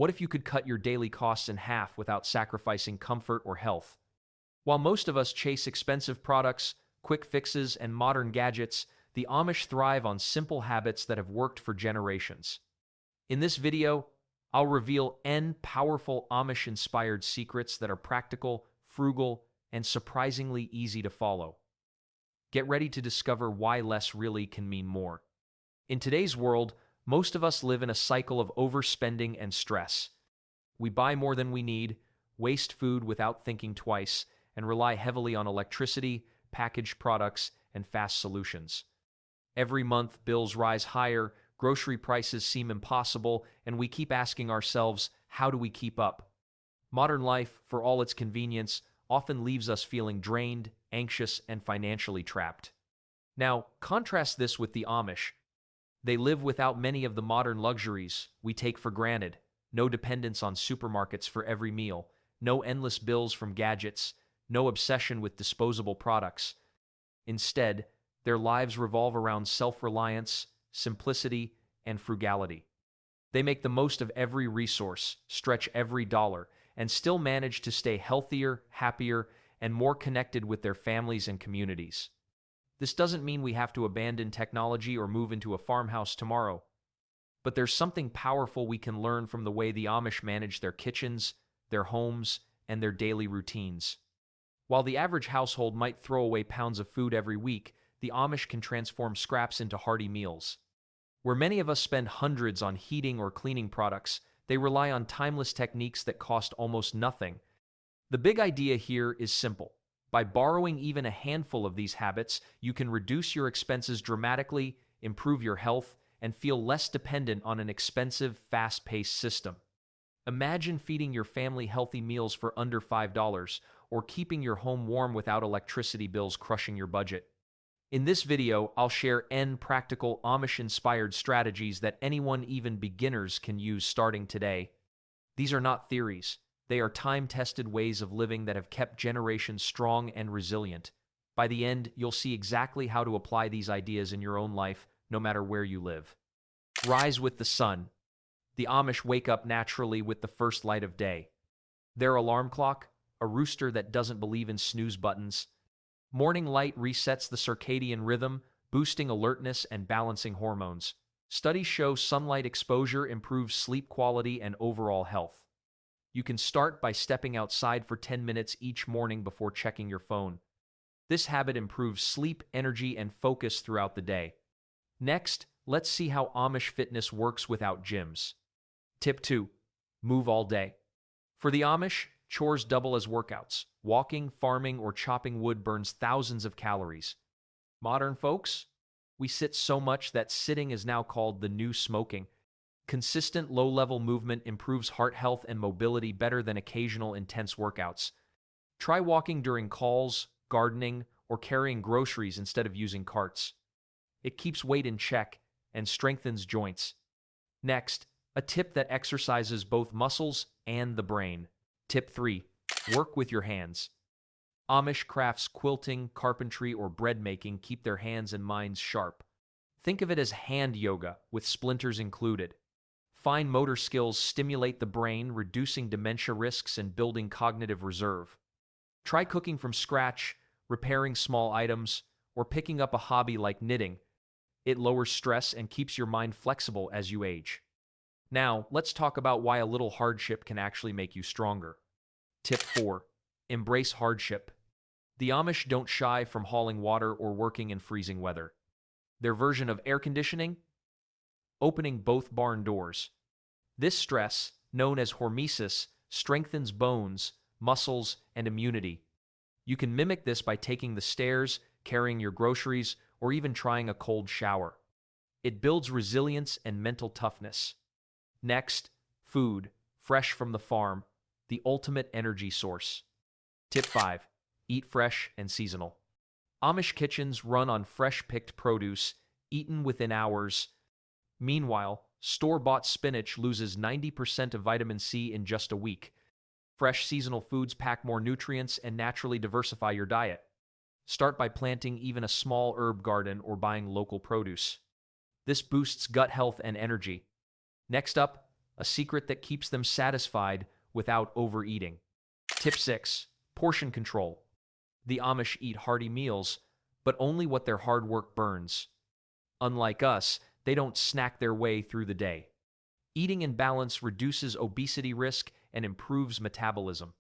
What if you could cut your daily costs in half without sacrificing comfort or health? While most of us chase expensive products, quick fixes, and modern gadgets, the Amish thrive on simple habits that have worked for generations. In this video, I'll reveal 10 powerful Amish-inspired secrets that are practical, frugal, and surprisingly easy to follow. Get ready to discover why less really can mean more. In today's world, most of us live in a cycle of overspending and stress. We buy more than we need, waste food without thinking twice, and rely heavily on electricity, packaged products, and fast solutions. Every month, bills rise higher, grocery prices seem impossible, and we keep asking ourselves, how do we keep up? Modern life, for all its convenience, often leaves us feeling drained, anxious, and financially trapped. Now, contrast this with the Amish. They live without many of the modern luxuries we take for granted. No dependence on supermarkets for every meal, no endless bills from gadgets, no obsession with disposable products. Instead, their lives revolve around self-reliance, simplicity, and frugality. They make the most of every resource, stretch every dollar, and still manage to stay healthier, happier, and more connected with their families and communities. This doesn't mean we have to abandon technology or move into a farmhouse tomorrow. But there's something powerful we can learn from the way the Amish manage their kitchens, their homes, and their daily routines. While the average household might throw away pounds of food every week, the Amish can transform scraps into hearty meals. Where many of us spend hundreds on heating or cleaning products, they rely on timeless techniques that cost almost nothing. The big idea here is simple. By borrowing even a handful of these habits, you can reduce your expenses dramatically, improve your health, and feel less dependent on an expensive, fast-paced system. Imagine feeding your family healthy meals for under $5, or keeping your home warm without electricity bills crushing your budget. In this video, I'll share 10 practical Amish-inspired strategies that anyone, even beginners, can use starting today. These are not theories. They are time-tested ways of living that have kept generations strong and resilient. By the end, you'll see exactly how to apply these ideas in your own life, no matter where you live. Rise with the sun. The Amish wake up naturally with the first light of day. Their alarm clock, a rooster that doesn't believe in snooze buttons. Morning light resets the circadian rhythm, boosting alertness and balancing hormones. Studies show sunlight exposure improves sleep quality and overall health. You can start by stepping outside for 10 minutes each morning before checking your phone. This habit improves sleep, energy, and focus throughout the day. Next, let's see how Amish fitness works without gyms. Tip 2. Move all day. For the Amish, chores double as workouts. Walking, farming, or chopping wood burns thousands of calories. Modern folks? We sit so much that sitting is now called the new smoking. Consistent low-level movement improves heart health and mobility better than occasional intense workouts. Try walking during calls, gardening, or carrying groceries instead of using carts. It keeps weight in check and strengthens joints. Next, a tip that exercises both muscles and the brain. Tip 3. Work with your hands. Amish crafts, quilting, carpentry, or bread making keep their hands and minds sharp. Think of it as hand yoga, with splinters included. Fine motor skills stimulate the brain, reducing dementia risks and building cognitive reserve. Try cooking from scratch, repairing small items, or picking up a hobby like knitting. It lowers stress and keeps your mind flexible as you age. Now, let's talk about why a little hardship can actually make you stronger. Tip 4. Embrace hardship. The Amish don't shy from hauling water or working in freezing weather. Their version of air conditioning? Opening both barn doors. This stress, known as hormesis, strengthens bones, muscles, and immunity. You can mimic this by taking the stairs, carrying your groceries, or even trying a cold shower. It builds resilience and mental toughness. Next, food, fresh from the farm, the ultimate energy source. Tip 5. Eat fresh and seasonal. Amish kitchens run on fresh-picked produce, eaten within hours. Meanwhile, store-bought spinach loses 90% of vitamin C in just a week. Fresh seasonal foods pack more nutrients and naturally diversify your diet. Start by planting even a small herb garden or buying local produce. This boosts gut health and energy. Next up, a secret that keeps them satisfied without overeating. Tip 6. Portion control. The Amish eat hearty meals, but only what their hard work burns. Unlike us, they don't snack their way through the day. Eating in balance reduces obesity risk and improves metabolism.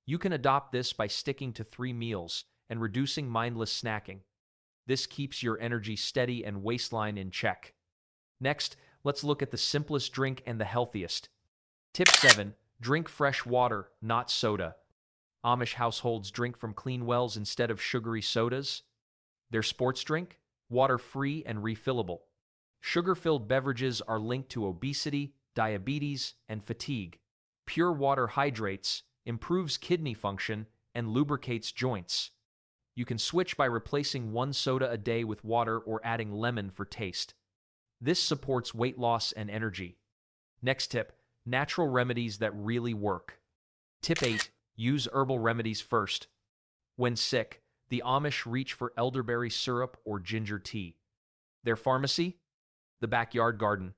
You can adopt this by sticking to 3 meals and reducing mindless snacking. This keeps your energy steady and waistline in check. Next, let's look at the simplest drink and the healthiest. Tip 7. Drink fresh water, not soda. Amish households drink from clean wells instead of sugary sodas. Their sports drink? Water-free and refillable. Sugar-filled beverages are linked to obesity, diabetes, and fatigue. Pure water hydrates, improves kidney function, and lubricates joints. You can switch by replacing 1 soda a day with water or adding lemon for taste. This supports weight loss and energy. Next tip, natural remedies that really work. Tip 8, use herbal remedies first. When sick, the Amish reach for elderberry syrup or ginger tea. Their pharmacy? The backyard garden.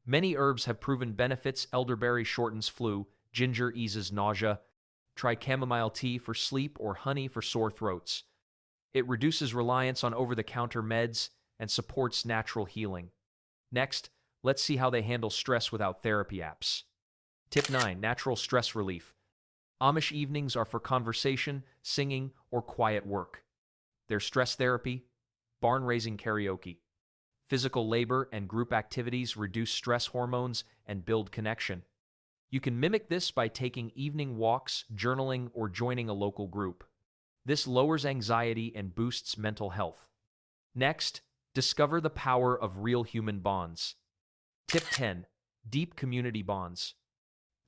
Many herbs have proven benefits. Elderberry shortens flu, ginger eases nausea. Try chamomile tea for sleep or honey for sore throats. It reduces reliance on over-the-counter meds and supports natural healing. Next, let's see how they handle stress without therapy apps. Tip 9. Natural stress relief. Amish evenings are for conversation, singing, or quiet work. Their stress therapy, barn-raising karaoke. Physical labor and group activities reduce stress hormones and build connection. You can mimic this by taking evening walks, journaling, or joining a local group. This lowers anxiety and boosts mental health. Next, discover the power of real human bonds. Tip 10. Deep community bonds.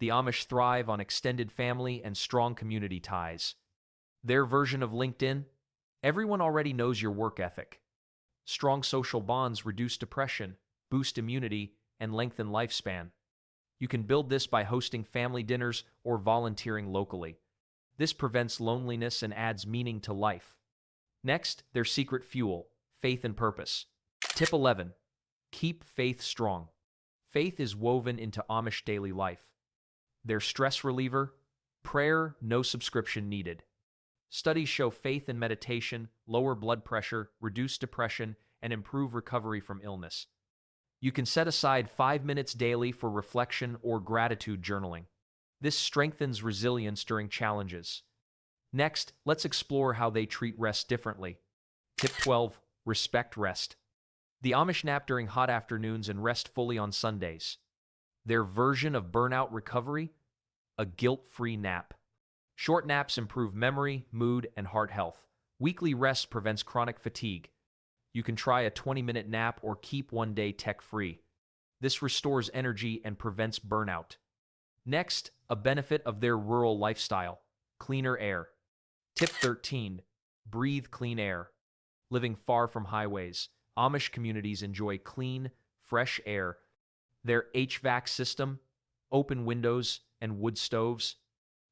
The Amish thrive on extended family and strong community ties. Their version of LinkedIn? Everyone already knows your work ethic. Strong social bonds reduce depression, boost immunity, and lengthen lifespan. You can build this by hosting family dinners or volunteering locally. This prevents loneliness and adds meaning to life. Next, their secret fuel, faith and purpose. Tip 11. Keep faith strong. Faith is woven into Amish daily life. Their stress reliever? Prayer, no subscription needed. Studies show faith and meditation lower blood pressure, reduce depression, and improve recovery from illness. You can set aside 5 minutes daily for reflection or gratitude journaling. This strengthens resilience during challenges. Next, let's explore how they treat rest differently. Tip 12. Respect rest. The Amish nap during hot afternoons and rest fully on Sundays. Their version of burnout recovery? A guilt-free nap. Short naps improve memory, mood, and heart health. Weekly rest prevents chronic fatigue. You can try a 20-minute nap or keep one day tech-free. This restores energy and prevents burnout. Next, a benefit of their rural lifestyle, cleaner air. Tip 13. Breathe clean air. Living far from highways, Amish communities enjoy clean, fresh air. Their HVAC system, open windows, and wood stoves.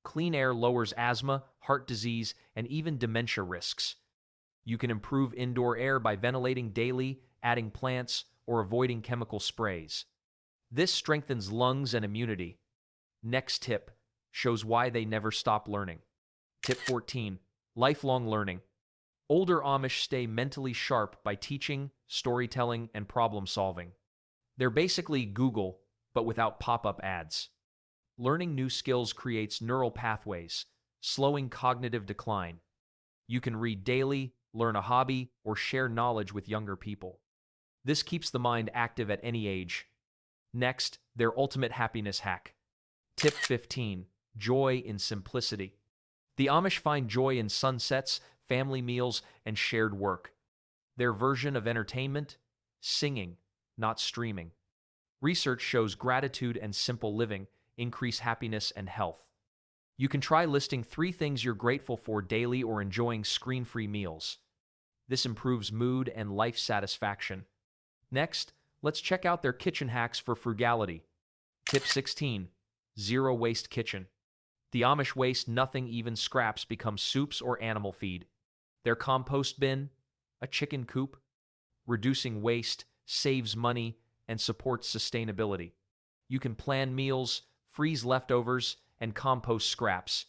Clean air lowers asthma, heart disease, and even dementia risks. You can improve indoor air by ventilating daily, adding plants, or avoiding chemical sprays. This strengthens lungs and immunity. Next tip shows why they never stop learning. Tip 14. Lifelong learning. Older Amish stay mentally sharp by teaching, storytelling, and problem solving. They're basically Google, but without pop-up ads. Learning new skills creates neural pathways, slowing cognitive decline. You can read daily, learn a hobby, or share knowledge with younger people. This keeps the mind active at any age. Next, their ultimate happiness hack. Tip 15. Joy in simplicity. The Amish find joy in sunsets, family meals, and shared work. Their version of entertainment? Singing, not streaming. Research shows gratitude and simple living increase happiness and health. You can try listing 3 things you're grateful for daily or enjoying screen-free meals. This improves mood and life satisfaction. Next, let's check out their kitchen hacks for frugality. Tip 16. Zero waste kitchen. The Amish waste nothing, even scraps become soups or animal feed. Their compost bin? A chicken coop? Reducing waste, saves money, and supports sustainability. You can plan meals, freeze leftovers, and compost scraps.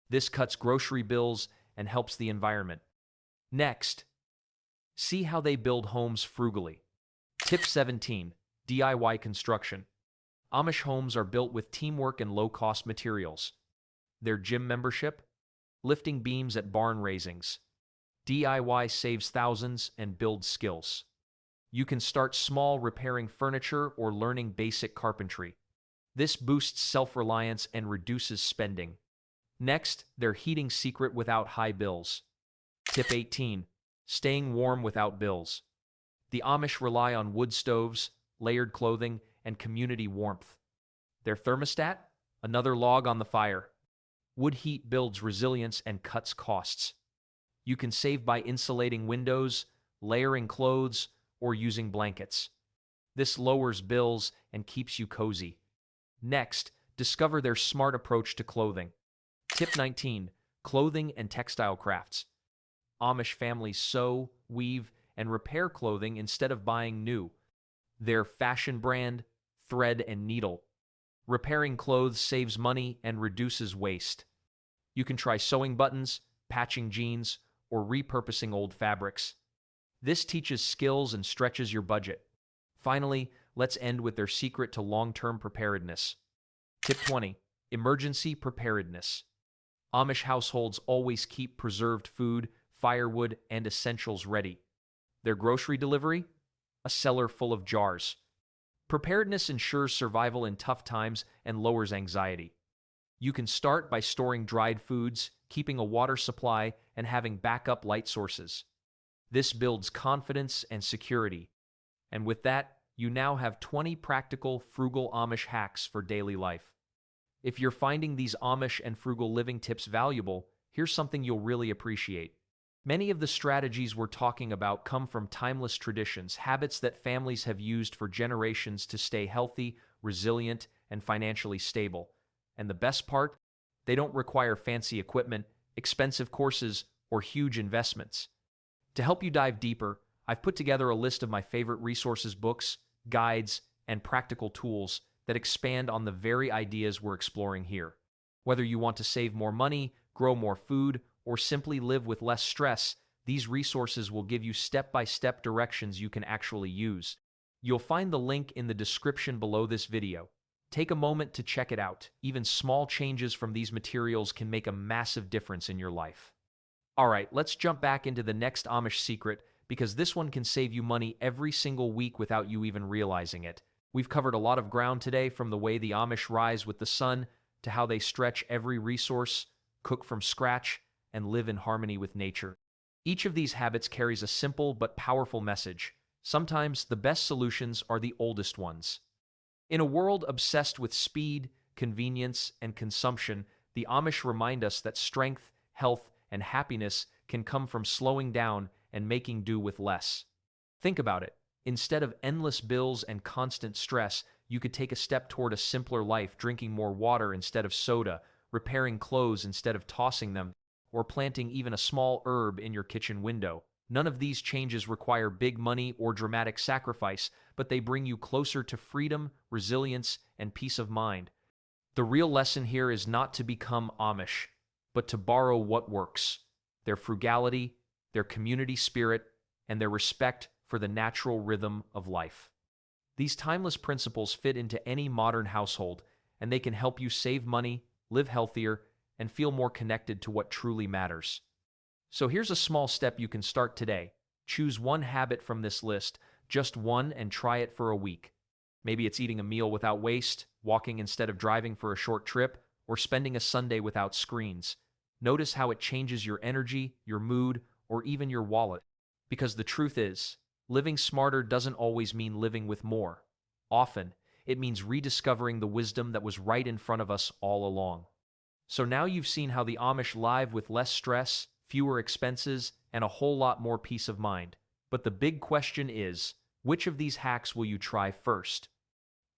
This cuts grocery bills and helps the environment. Next, see how they build homes frugally. Tip 17. DIY construction. Amish homes are built with teamwork and low-cost materials. Their gym membership, lifting beams at barn raisings. DIY saves thousands and builds skills. You can start small, repairing furniture or learning basic carpentry. This boosts self-reliance and reduces spending. Next, their heating secret without high bills. Tip 18. Staying warm without bills. The Amish rely on wood stoves, layered clothing, and community warmth. Their thermostat? Another log on the fire. Wood heat builds resilience and cuts costs. You can save by insulating windows, layering clothes, or using blankets. This lowers bills and keeps you cozy. Next, discover their smart approach to clothing. Tip 19. Clothing and textile crafts. Amish families sew, weave, and repair clothing instead of buying new. Their fashion brand, thread and needle. Repairing clothes saves money and reduces waste. You can try sewing buttons, patching jeans, or repurposing old fabrics. This teaches skills and stretches your budget. Finally, let's end with their secret to long-term preparedness. Tip 20. Emergency preparedness. Amish households always keep preserved food, firewood, and essentials ready. Their grocery delivery? A cellar full of jars. Preparedness ensures survival in tough times and lowers anxiety. You can start by storing dried foods, keeping a water supply, and having backup light sources. This builds confidence and security. And with that, you now have 20 practical, frugal Amish hacks for daily life. If you're finding these Amish and frugal living tips valuable, here's something you'll really appreciate. Many of the strategies we're talking about come from timeless traditions, habits that families have used for generations to stay healthy, resilient, and financially stable. And the best part? They don't require fancy equipment, expensive courses, or huge investments. To help you dive deeper, I've put together a list of my favorite resources, books, guides, and practical tools that expand on the very ideas we're exploring here. Whether you want to save more money, grow more food, or simply live with less stress, these resources will give you step-by-step directions you can actually use. You'll find the link in the description below this video. Take a moment to check it out. Even small changes from these materials can make a massive difference in your life. Alright, let's jump back into the next Amish secret, because this one can save you money every single week without you even realizing it. We've covered a lot of ground today, from the way the Amish rise with the sun, to how they stretch every resource, cook from scratch, and live in harmony with nature. Each of these habits carries a simple but powerful message. Sometimes the best solutions are the oldest ones. In a world obsessed with speed, convenience, and consumption, the Amish remind us that strength, health, and happiness can come from slowing down and making do with less. Think about it. Instead of endless bills and constant stress, you could take a step toward a simpler life, drinking more water instead of soda, repairing clothes instead of tossing them, or planting even a small herb in your kitchen window. None of these changes require big money or dramatic sacrifice, but they bring you closer to freedom, resilience, and peace of mind. The real lesson here is not to become Amish, but to borrow what works: their frugality, their community spirit, and their respect for the natural rhythm of life. These timeless principles fit into any modern household, and they can help you save money, live healthier, and feel more connected to what truly matters. So here's a small step you can start today. Choose one habit from this list, just one, and try it for a week. Maybe it's eating a meal without waste, walking instead of driving for a short trip, or spending a Sunday without screens. Notice how it changes your energy, your mood, or even your wallet. Because the truth is, living smarter doesn't always mean living with more. Often, it means rediscovering the wisdom that was right in front of us all along. So now you've seen how the Amish live with less stress, fewer expenses, and a whole lot more peace of mind. But the big question is, which of these hacks will you try first?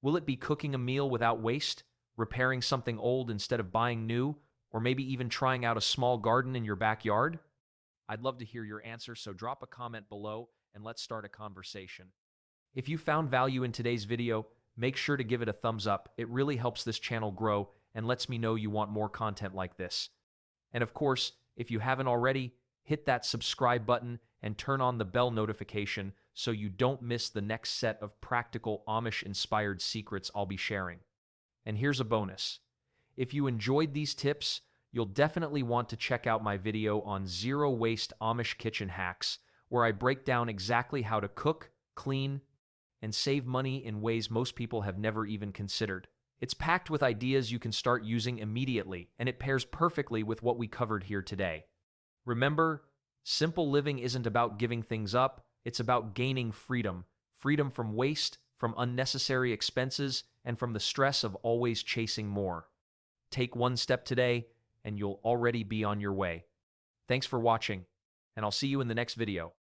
Will it be cooking a meal without waste, repairing something old instead of buying new, or maybe even trying out a small garden in your backyard? I'd love to hear your answer, so drop a comment below and let's start a conversation. If you found value in today's video, make sure to give it a thumbs up. It really helps this channel grow and lets me know you want more content like this. And of course, if you haven't already, hit that subscribe button and turn on the bell notification so you don't miss the next set of practical Amish-inspired secrets I'll be sharing. And here's a bonus. If you enjoyed these tips, you'll definitely want to check out my video on zero-waste Amish kitchen hacks, where I break down exactly how to cook, clean, and save money in ways most people have never even considered. It's packed with ideas you can start using immediately, and it pairs perfectly with what we covered here today. Remember, simple living isn't about giving things up, it's about gaining freedom. Freedom from waste, from unnecessary expenses, and from the stress of always chasing more. Take one step today, and you'll already be on your way. Thanks for watching, and I'll see you in the next video.